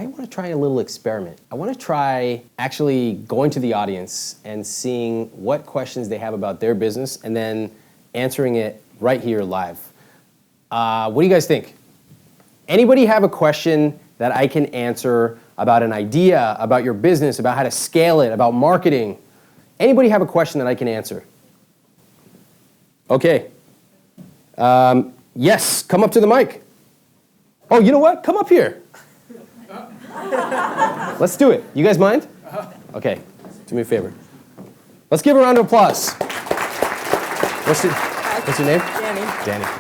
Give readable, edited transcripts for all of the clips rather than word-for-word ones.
I want to try a little experiment. I want to try actually going to the audience and seeing what questions they have about their business and then answering it right here live. What do you guys think? Anybody have a question that I can answer about an idea, about your business, about how to scale it, about marketing? Anybody have a question that I can answer? Okay. Yes, come up to the mic. Oh, you know what? Come up here. Let's do it. You guys mind? Okay, do me a favor. Let's give a round of applause. What's your name? Dani. Dani.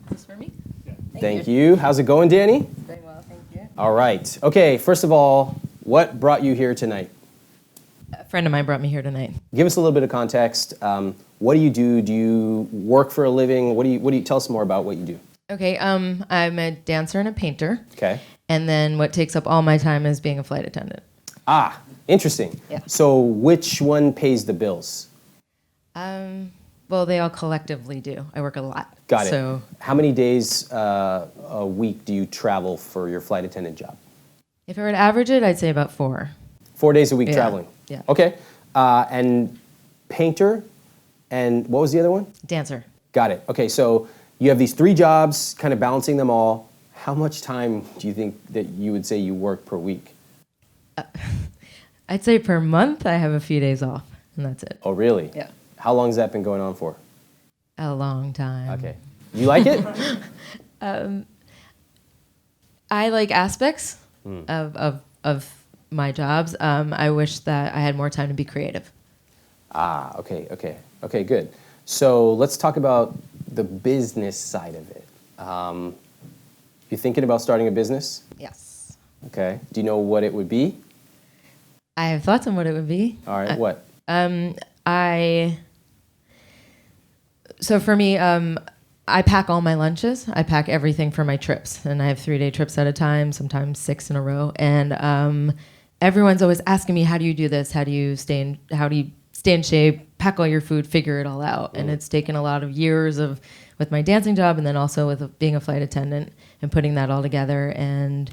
This for me? Yeah. Thank you. How's it going, Dani? Very well, thank you. All right. Okay, first of all, what brought you here tonight? A friend of mine brought me here tonight. Give us a little bit of context. What do you do? Do you work for a living? What do you tell us more about what you do? Okay, I'm a dancer and a painter. Okay. And then what takes up all my time is being a flight attendant. Ah, interesting. Yeah. So which one pays the bills? Well, they all collectively do. I work a lot. Got it. So How many days a week do you travel for your flight attendant job? if I were to average it, I'd say about 4. 4 days a week Yeah. traveling? Yeah. Okay. And painter, and what was the other one? Dancer. Got it. Okay, so you have these 3 jobs, kind of balancing them all. How much time do you think that you would say you work per week? I'd say per month I have a few days off, and that's it. Oh, really? Yeah. How long has that been going on for? A long time. Okay. You like it? I like aspects of my jobs. I wish that I had more time to be creative. Ah, okay, good. So let's talk about the business side of it. You thinking about starting a business? Yes. Okay. Do you know what it would be? I have thoughts on what it would be. All right, what? So for me, I pack all my lunches. I pack everything for my trips, and I have 3-day trips at a time, sometimes 6 in a row. And everyone's always asking me, "How do you do this? How do you stay in shape? Pack all your food, figure it all out." And it's taken a lot of years with my dancing job, and then also with being a flight attendant and putting that all together. And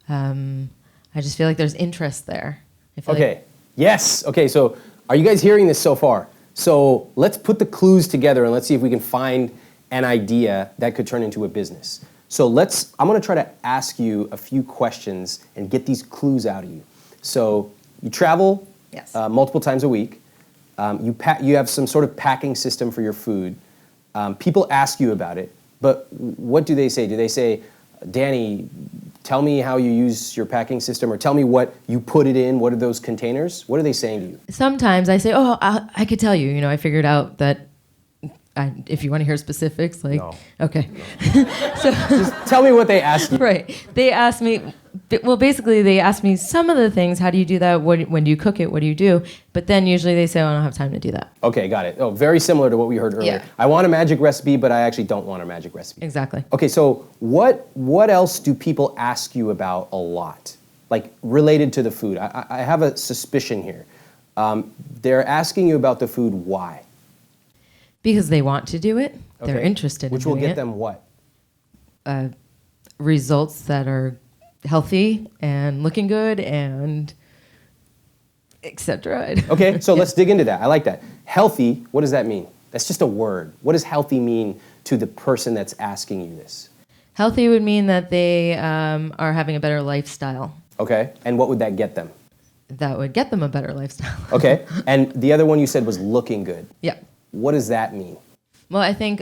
I just feel like there's interest there. I feel Okay. Yes. Okay, so are you guys hearing this so far? So let's put the clues together and let's see if we can find an idea that could turn into a business. So I'm going to try to ask you a few questions and get these clues out of you. So you travel Yes. multiple times a week. You have some sort of packing system for your food. People ask you about it, but what do they say? Do they say, "Dani, tell me how you use your packing system," or "Tell me what you put it in. What are those containers?" What are they saying to you? Sometimes I say, "Oh, I could tell you. You know, I figured out that." If you want to hear specifics, like, No. okay. Just tell me what they ask you. Right. They asked me, well, basically they asked me some of the things. How do you do that? When do you cook it? What do you do? But then usually they say, "Oh, I don't have time to do that." Okay, got it. Oh, very similar to what we heard earlier. Yeah. I want a magic recipe, but I actually don't want a magic recipe. Exactly. Okay, so what else do people ask you about a lot? Like related to the food? I have a suspicion here. They're asking you about the food, why? Because they want to do it. They're Okay. interested Which in will doing get them what? results that are healthy and looking good and etc. Okay, so let's dig into that. I like that. Healthy, what does that mean? That's just a word. What does healthy mean to the person that's asking you this? Healthy would mean that they are having a better lifestyle. Okay, and what would that get them? That would get them a better lifestyle. Okay, and the other one you said was looking good. Yeah. What does that mean? Well, I think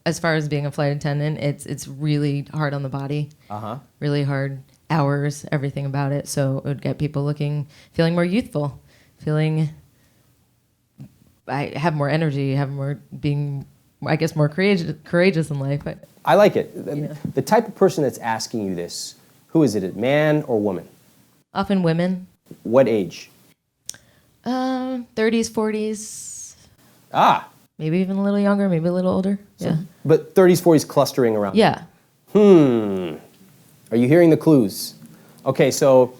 as far as being a flight attendant, it's really hard on the body. Really hard hours, everything about it. So it would get people feeling more youthful, I have more energy, more courageous in life. I like it. Yeah. The type of person that's asking you this, who is it? A man or woman? Often women, What age? 30s, 40s, Ah, maybe even a little younger, maybe a little older. Yeah. but 30s, 40s clustering around. Yeah. Are you hearing the clues? Okay, so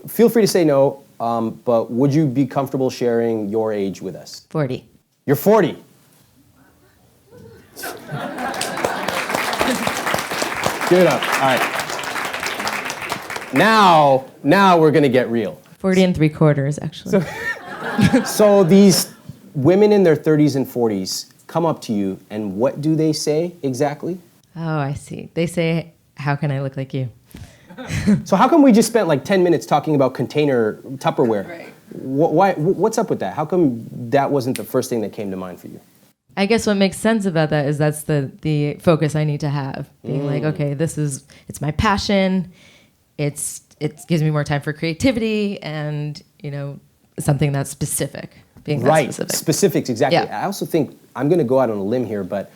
feel free to say no, but would you be comfortable sharing your age with us? 40. You're 40. Give it up. All right. Now we're gonna get real. 40 and 3/4, actually. So these women in their 30s and 40s come up to you, and what do they say exactly? Oh, I see. They say, how can I look like you? So how come we just spent like 10 minutes talking about container Tupperware? Right. What's up with that? How come that wasn't the first thing that came to mind for you? I guess what makes sense about that is that's the focus I need to have. Being like, okay, it's my passion. It gives me more time for creativity and, something that's specific. Being that Right, specific. specifics, exactly. Yeah. I also think, I'm gonna go out on a limb here, but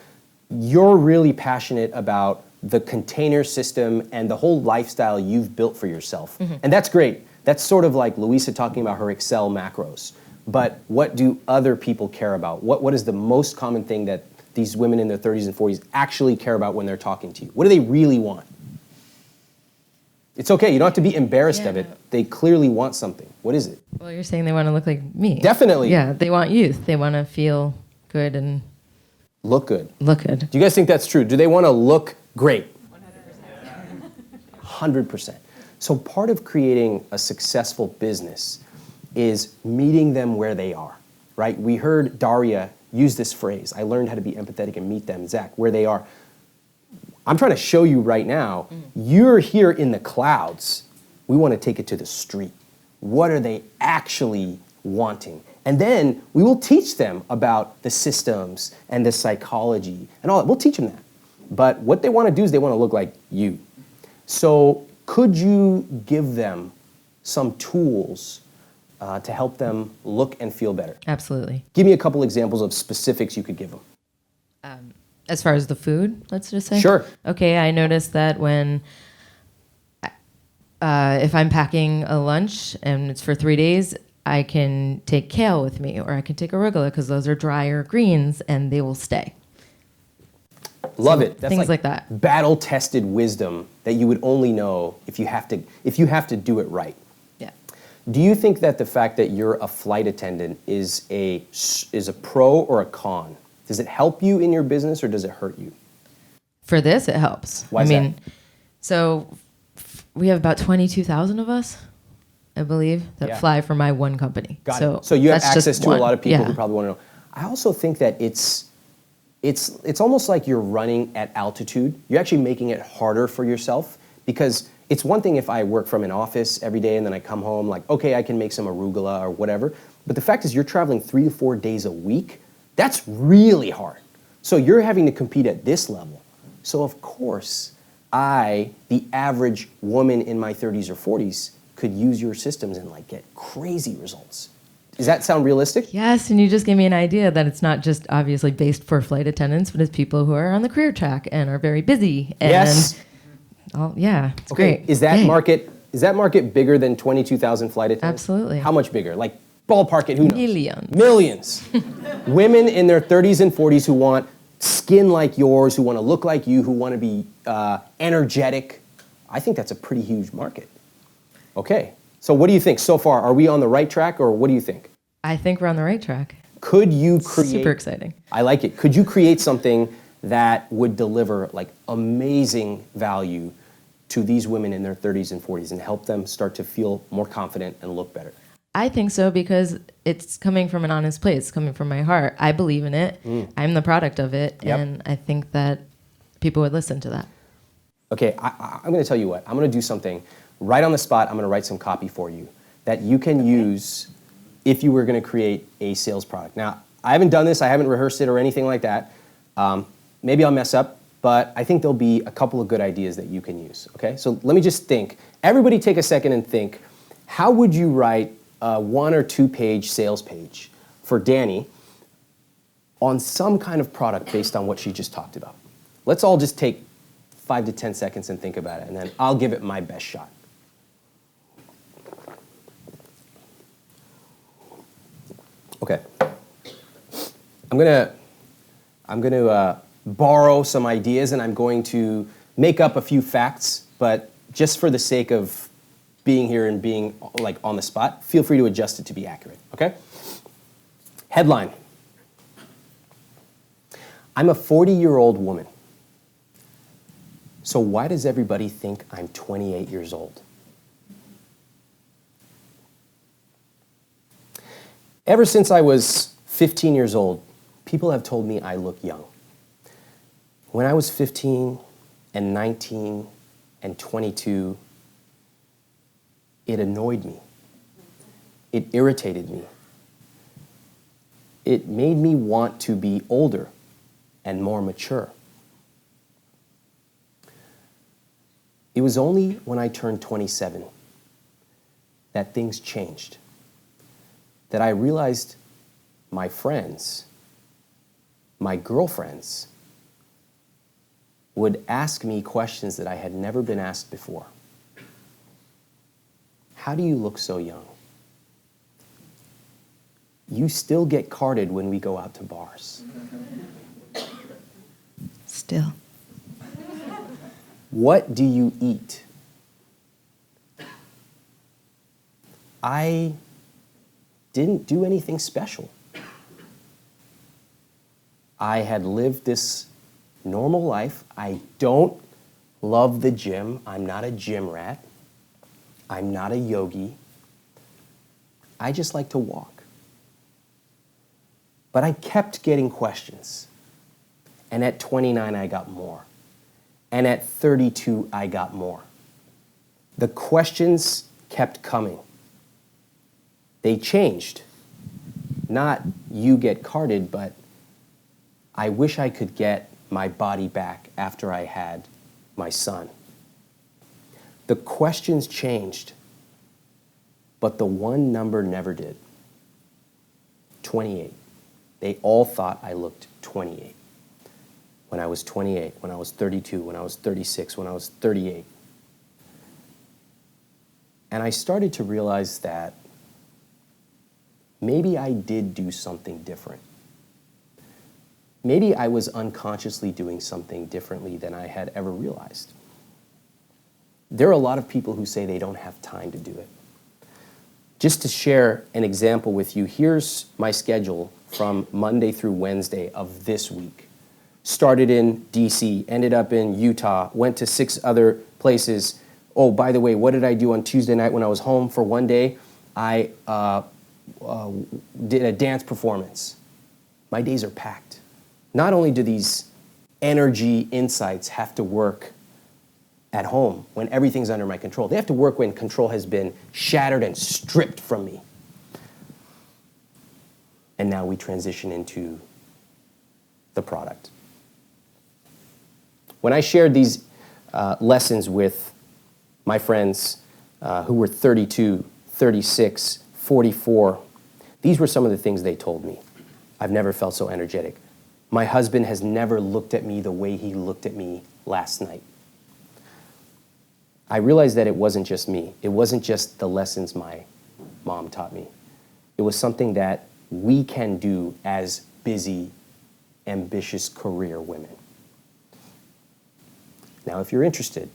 you're really passionate about the container system and the whole lifestyle you've built for yourself. And that's great. That's sort of like Louisa talking about her Excel macros. But what do other people care about? What is the most common thing that these women in their 30s and 40s actually care about when they're talking to you? What do they really want? It's okay, you don't have to be embarrassed of it. No. They clearly want something. What is it? Well, you're saying they want to look like me. Definitely. Yeah, they want youth. They want to feel good and Look good. look good. Do you guys think that's true? Do they want to look great? 100%. So part of creating a successful business is meeting them where they are, right? We heard Daria use this phrase, I learned how to be empathetic and meet them, Zach, where they are. I'm trying to show you right now, you're here in the clouds. We want to take it to the street. What are they actually wanting? And then we will teach them about the systems and the psychology and all that. We'll teach them that. But what they want to do is they want to look like you. So could you give them some tools to help them look and feel better? Absolutely. Give me a couple examples of specifics you could give them. As far as the food, let's just say. Sure. Okay, I noticed that when if I'm packing a lunch and it's for 3 days, I can take kale with me or I can take arugula because those are drier greens and they will stay. Love So it. That's things like that. Battle-tested wisdom that you would only know if you have to do it right. Yeah. Do you think that the fact that you're a flight attendant is a pro or a con? Does it help you in your business or does it hurt you? For this, it helps. Why is that? So we have about 22,000 of us, I believe, that fly for my one company. Got it. So you have that's just access to a one. lot of people Yeah. who probably want to know. I also think that it's almost like you're running at altitude. You're actually making it harder for yourself because it's one thing if I work from an office every day and then I come home like, okay, I can make some arugula or whatever. But the fact is you're traveling 3 to 4 days a week. That's really hard. So you're having to compete at this level. So of course, the average woman in my 30s or 40s, could use your systems and like get crazy results. Does that sound realistic? Yes, and you just gave me an idea that it's not just obviously based for flight attendants, but it's people who are on the career track and are very busy. And Yes. It's Okay. great. Is that Yay. market bigger than 22,000 flight attendants? Absolutely. How much bigger? Like ballpark it, who knows? Millions. Millions. Women in their 30s and 40s who want skin like yours, who want to look like you, who want to be energetic. I think that's a pretty huge market. Okay. So what do you think so far? Are we on the right track or what do you think? I think we're on the right track. Could you create... Super exciting. I like it. Could you create something that would deliver like amazing value to these women in their 30s and 40s and help them start to feel more confident and look better? I think so because it's coming from an honest place, coming from my heart. I believe in it. I'm the product of it. Yep. And I think that people would listen to that. Okay, I'm going to tell you what. I'm going to do something right on the spot. I'm going to write some copy for you that you can use if you were going to create a sales product. Now, I haven't done this. I haven't rehearsed it or anything like that. Maybe I'll mess up, but I think there'll be a couple of good ideas that you can use. Okay, so let me just think. Everybody take a second and think, how would you write a 1 or 2 page sales page for Dani on some kind of product based on what she just talked about? Let's all just take 5 to 10 seconds and think about it, and then I'll give it my best shot. Okay. I'm gonna borrow some ideas, and I'm going to make up a few facts, but just for the sake of being here and being like on the spot, feel free to adjust it to be accurate, okay? Headline. I'm a 40-year-old woman. So why does everybody think I'm 28 years old? Ever since I was 15 years old, people have told me I look young. When I was 15 and 19 and 22, it annoyed me. It irritated me. It made me want to be older and more mature. It was only when I turned 27 that things changed, that I realized my friends, my girlfriends, would ask me questions that I had never been asked before. How do you look so young? You still get carded when we go out to bars. Still. What do you eat? I didn't do anything special. I had lived this normal life. I don't love the gym. I'm not a gym rat. I'm not a yogi. I just like to walk. But I kept getting questions. And at 29, I got more. And at 32, I got more. The questions kept coming. They changed. Not you get carded, but I wish I could get my body back after I had my son. The questions changed, but the one number never did. 28. They all thought I looked 28. When I was 28, when I was 32, when I was 36, when I was 38. And I started to realize that maybe I did do something different. Maybe I was unconsciously doing something differently than I had ever realized. There are a lot of people who say they don't have time to do it. Just to share an example with you, here's my schedule from Monday through Wednesday of this week. Started in DC, ended up in Utah, went to 6 other places. Oh, by the way, what did I do on Tuesday night when I was home for one day? I did a dance performance. My days are packed. Not only do these energy insights have to work at home when everything's under my control, they have to work when control has been shattered and stripped from me. And now we transition into the product. When I shared these lessons with my friends who were 32, 36, 44, these were some of the things they told me. I've never felt so energetic. My husband has never looked at me the way he looked at me last night. I realized that it wasn't just me. It wasn't just the lessons my mom taught me. It was something that we can do as busy, ambitious career women. Now, if you're interested,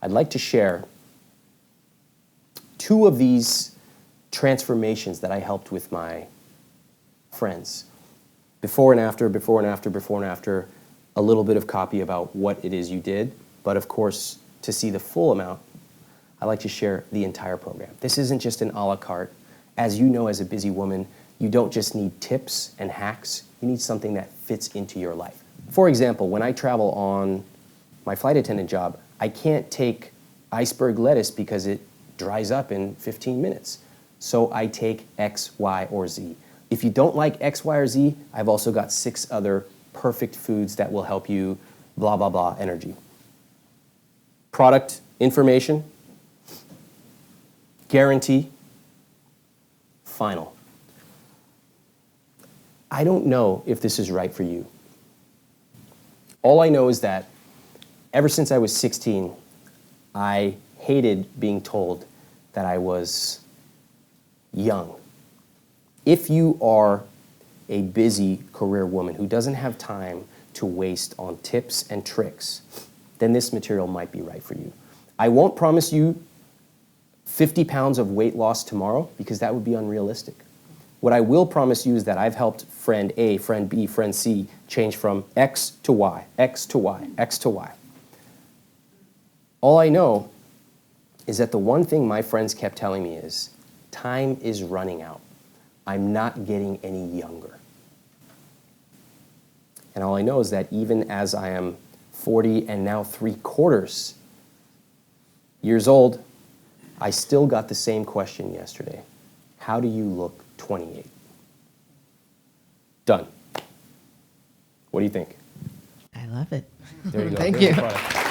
I'd like to share 2 of these transformations that I helped with my friends. Before and after, before and after, before and after, a little bit of copy about what it is you did. But of course, to see the full amount, I like to share the entire program. This isn't just an a la carte. As you know, as a busy woman, you don't just need tips and hacks. You need something that fits into your life. For example, when I travel on my flight attendant job, I can't take iceberg lettuce because it dries up in 15 minutes. So I take X, Y, or Z. If you don't like X, Y, or Z, I've also got 6 other perfect foods that will help you blah, blah, blah energy. Product information, guarantee, final. I don't know if this is right for you. All I know is that ever since I was 16, I hated being told that I was young. If you are a busy career woman who doesn't have time to waste on tips and tricks, then this material might be right for you. I won't promise you 50 pounds of weight loss tomorrow because that would be unrealistic. What I will promise you is that I've helped friend A, friend B, friend C change from X to Y, X to Y, X to Y. All I know is that the one thing my friends kept telling me is, time is running out. I'm not getting any younger. And all I know is that even as I am 40 and now 3/4 years old, I still got the same question yesterday. How do you look 28? Done. What do you think? I love it. There you go. Thank There's you. the product.